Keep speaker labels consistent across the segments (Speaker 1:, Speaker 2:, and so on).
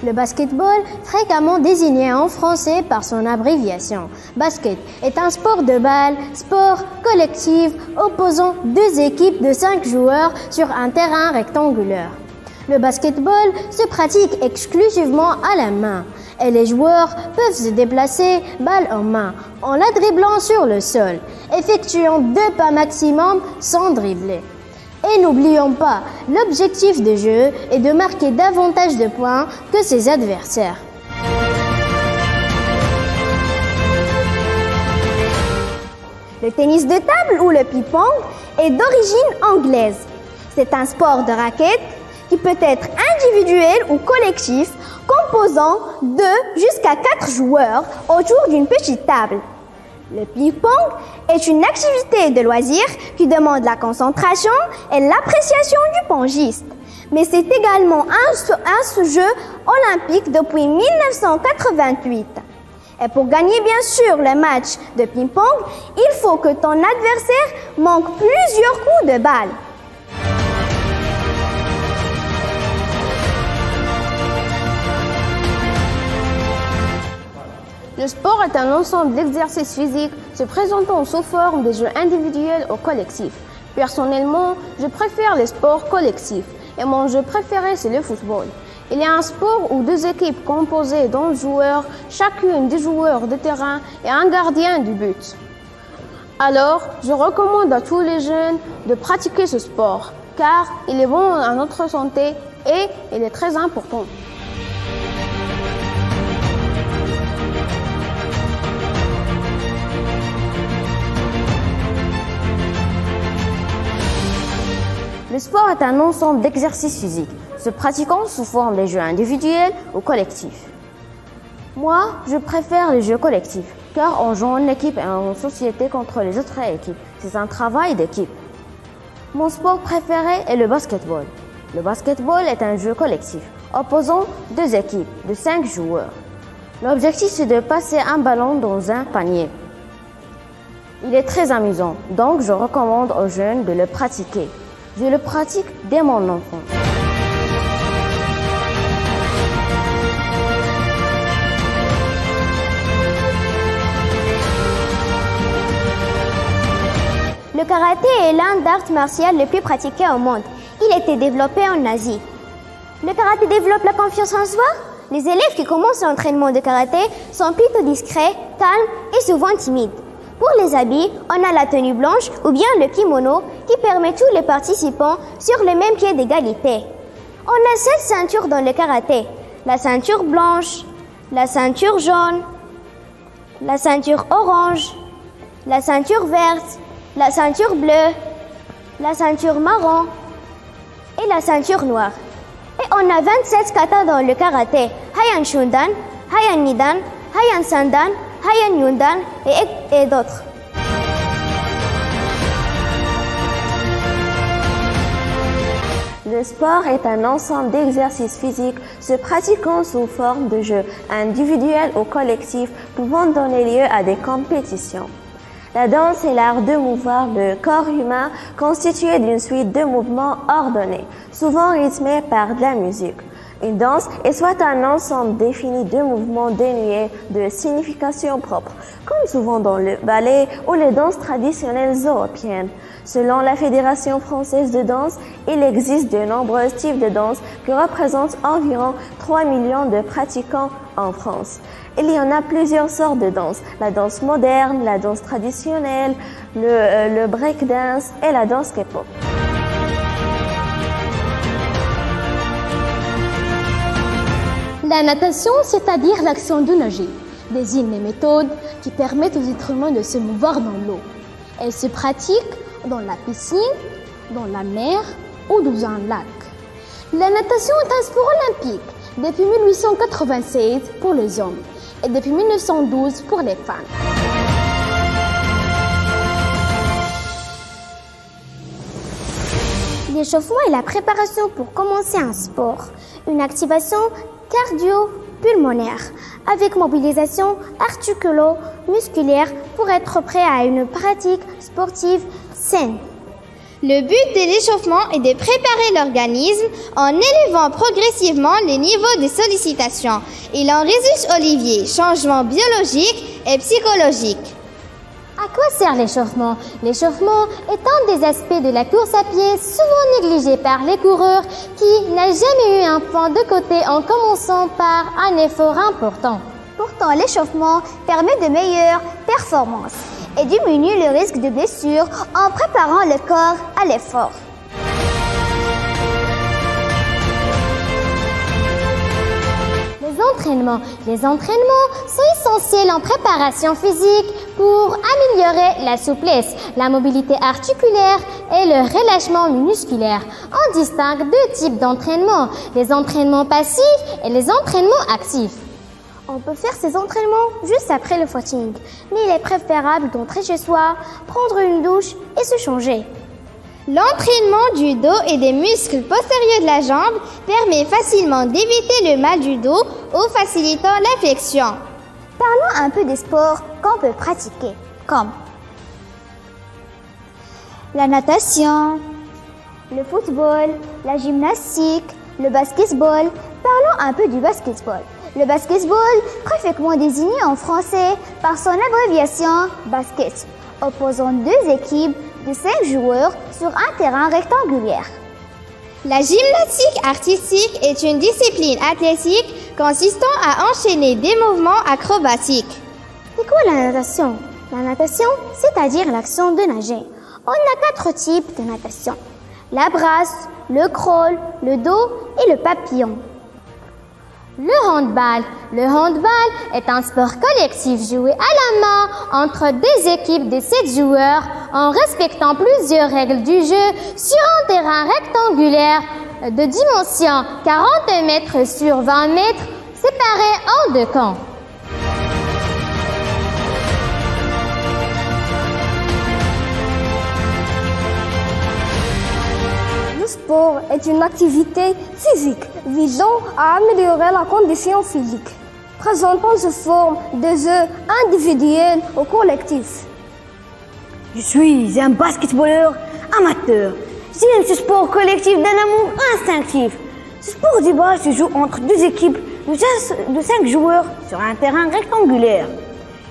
Speaker 1: Le basketball, fréquemment désigné en français par son abréviation, basket, est un sport de balle, sport collectif opposant deux équipes de 5 joueurs sur un terrain rectangulaire. Le basketball se pratique exclusivement à la main et les joueurs peuvent se déplacer balle en main en la dribblant sur le sol, effectuant 2 pas maximum sans dribbler. Et n'oublions pas, l'objectif de jeu est de marquer davantage de points que ses adversaires. Le tennis de table ou le ping-pong est d'origine anglaise. C'est un sport de raquette qui peut être individuel ou collectif, composant 2 jusqu'à 4 joueurs autour d'une petite table. Le ping-pong est une activité de loisir qui demande la concentration et l'appréciation du pongiste. Mais c'est également un jeu olympique depuis 1988. Et pour gagner bien sûr le match de ping-pong, il faut que ton adversaire manque plusieurs coups de balle.
Speaker 2: Le sport est un ensemble d'exercices physiques se présentant sous forme de jeux individuels ou collectifs. Personnellement, je préfère les sports collectifs et mon jeu préféré c'est le football. Il y a un sport où 2 équipes composées d'11 joueurs, chacune des joueurs de terrain et un gardien du but. Alors, je recommande à tous les jeunes de pratiquer ce sport car il est bon à notre santé et il est très important. Le sport est un ensemble d'exercices physiques, se pratiquant sous forme de jeux individuels ou collectifs. Moi, je préfère les jeux collectifs, car on joue en équipe et en société contre les autres équipes. C'est un travail d'équipe. Mon sport préféré est le basketball. Le basketball est un jeu collectif, opposant 2 équipes de 5 joueurs. L'objectif, c'est de passer un ballon dans un panier. Il est très amusant, donc je recommande aux jeunes de le pratiquer. Je le pratique dès mon enfance.
Speaker 1: Le karaté est l'un des arts martiaux les plus pratiqués au monde. Il a été développé en Asie. Le karaté développe la confiance en soi. Les élèves qui commencent l'entraînement de karaté sont plutôt discrets, calmes et souvent timides. Pour les habits, on a la tenue blanche ou bien le kimono qui permet tous les participants sur le même pied d'égalité. On a 7 ceintures dans le karaté. La ceinture blanche, la ceinture jaune, la ceinture orange, la ceinture verte, la ceinture bleue, la ceinture marron et la ceinture noire. Et on a 27 katas dans le karaté. Hayan Shundan, Hayan Nidan, Hayan Sandan, Hayan Yundan et d'autres.
Speaker 2: Le sport est un ensemble d'exercices physiques se pratiquant sous forme de jeux individuels ou collectifs pouvant donner lieu à des compétitions. La danse est l'art de mouvoir le corps humain constitué d'une suite de mouvements ordonnés, souvent rythmés par de la musique. Une danse est soit un ensemble défini de mouvements dénués de signification propre, comme souvent dans le ballet ou les danses traditionnelles européennes. Selon la Fédération française de danse, il existe de nombreux types de danse qui représentent environ 3 millions de pratiquants en France. Il y en a plusieurs sortes de danse, la danse moderne, la danse traditionnelle, le breakdance et la danse K-pop.
Speaker 3: La natation, c'est-à-dire l'action de nager, désigne les méthodes qui permettent aux êtres humains de se mouvoir dans l'eau. Elle se pratique dans la piscine, dans la mer ou dans un lac. La natation est un sport olympique depuis 1896 pour les hommes et depuis 1912 pour les femmes.
Speaker 1: L'échauffement est la préparation pour commencer un sport, une activation cardio-pulmonaire avec mobilisation articulo-musculaire pour être prêt à une pratique sportive saine.
Speaker 4: Le but de l'échauffement est de préparer l'organisme en élevant progressivement les niveaux de sollicitation. Il en résulte, Olivier, changement biologique et psychologique.
Speaker 3: À quoi sert l'échauffement? L'échauffement est un des aspects de la course à pied souvent négligé par les coureurs qui n'a jamais eu un point de côté en commençant par un effort important.
Speaker 1: Pourtant, l'échauffement permet de meilleures performances et diminue le risque de blessure en préparant le corps à l'effort.
Speaker 3: Les entraînements sont essentiels en préparation physique pour améliorer la souplesse, la mobilité articulaire et le relâchement musculaire. On distingue deux types d'entraînements, les entraînements passifs et les entraînements actifs.
Speaker 1: On peut faire ces entraînements juste après le footing, mais il est préférable d'entrer chez soi, prendre une douche et se changer.
Speaker 4: L'entraînement du dos et des muscles postérieurs de la jambe permet facilement d'éviter le mal du dos ou facilitant la flexion.
Speaker 1: Parlons un peu des sports qu'on peut pratiquer, comme la natation, le football, la gymnastique, le basketball. Parlons un peu du basketball. Le basketball, parfaitement désigné en français par son abréviation basket, opposant deux équipes de 5 joueurs sur un terrain rectangulaire.
Speaker 4: La gymnastique artistique est une discipline athlétique consistant à enchaîner des mouvements acrobatiques.
Speaker 1: C'est quoi la natation? La natation, c'est-à-dire l'action de nager. On a 4 types de natation: la brasse, le crawl, le dos et le papillon.
Speaker 3: Le handball. Le handball est un sport collectif joué à la main entre des équipes de 7 joueurs en respectant plusieurs règles du jeu sur un terrain rectangulaire de dimension 40 mètres sur 20 mètres séparés en 2 camps.
Speaker 2: Le sport est une activité physique visant à améliorer la condition physique, présentant sous forme de jeux individuels ou collectifs.
Speaker 5: Je suis un basketballeur amateur. J'aime ce sport collectif d'un amour instinctif. Ce sport du bas se joue entre deux équipes de 5 joueurs sur un terrain rectangulaire.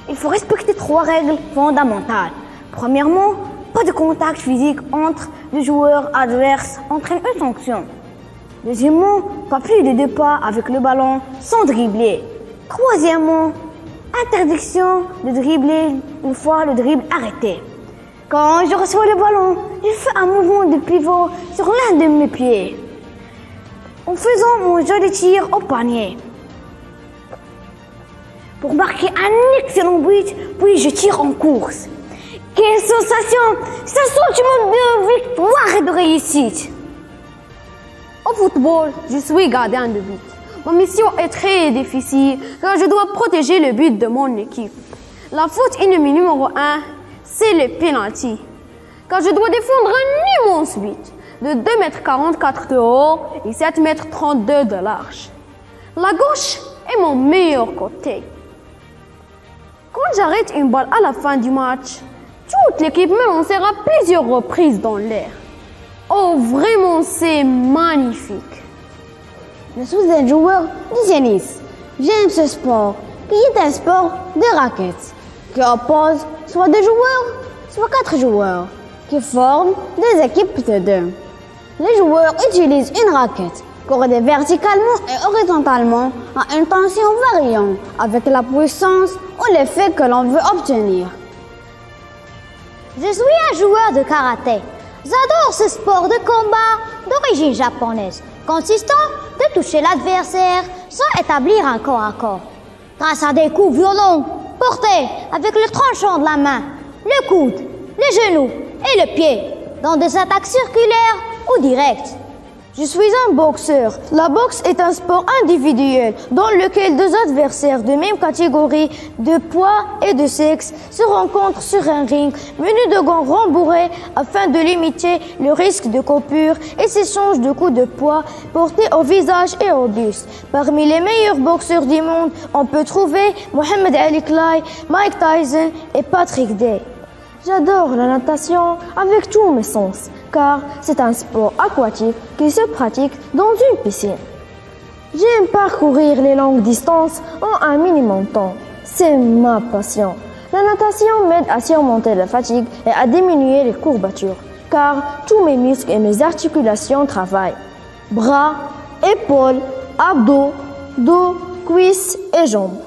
Speaker 5: Il faut respecter 3 règles fondamentales. Premièrement, pas de contact physique entre 2 joueurs adverses entraîne une sanction. Deuxièmement, pas plus de 2 pas avec le ballon sans dribbler. Troisièmement, interdiction de dribbler une fois le dribble arrêté. Quand je reçois le ballon, je fais un mouvement de pivot sur l'un de mes pieds, en faisant mon jeu de tir au panier, pour marquer un excellent but, puis je tire en course. Quelle sensation! C'est un sentiment de victoire et de réussite.
Speaker 2: Au football, je suis gardien de but. Ma mission est très difficile car je dois protéger le but de mon équipe. La faute ennemie numéro 1, c'est le penalty. Car je dois défendre un immense but de 2,44 m de haut et 7,32 m de large. La gauche est mon meilleur côté. Quand j'arrête une balle à la fin du match, toute l'équipe me lancera plusieurs reprises dans l'air. Oh, vraiment, c'est magnifique.
Speaker 5: Je suis un joueur de tennis. J'aime ce sport, qui est un sport de raquettes, qui oppose soit 2 joueurs, soit 4 joueurs, qui forment des équipes de 2. Les joueurs utilisent une raquette cordée verticalement et horizontalement à une tension variant avec la puissance ou l'effet que l'on veut obtenir.
Speaker 1: Je suis un joueur de karaté. J'adore ce sport de combat d'origine japonaise, consistant de toucher l'adversaire sans établir un corps à corps. Grâce à des coups violents portés avec le tranchant de la main, le coude, le genou et le pied, dans des attaques circulaires ou directes.
Speaker 5: Je suis un boxeur. La boxe est un sport individuel dans lequel 2 adversaires de même catégorie, de poids et de sexe se rencontrent sur un ring muni de gants rembourrés afin de limiter le risque de coupure et s'échange de coups de poing portés au visage et au buste. Parmi les meilleurs boxeurs du monde, on peut trouver Muhammad Ali Clay, Mike Tyson et Patrick Day. J'adore la natation avec tous mes sens.
Speaker 6: car c'est un sport aquatique qui se pratique dans une piscine. J'aime parcourir les longues distances en un minimum de temps. C'est ma passion. La natation m'aide à surmonter la fatigue et à diminuer les courbatures, car tous mes muscles et mes articulations travaillent. Bras, épaules, abdos, dos, cuisses et jambes.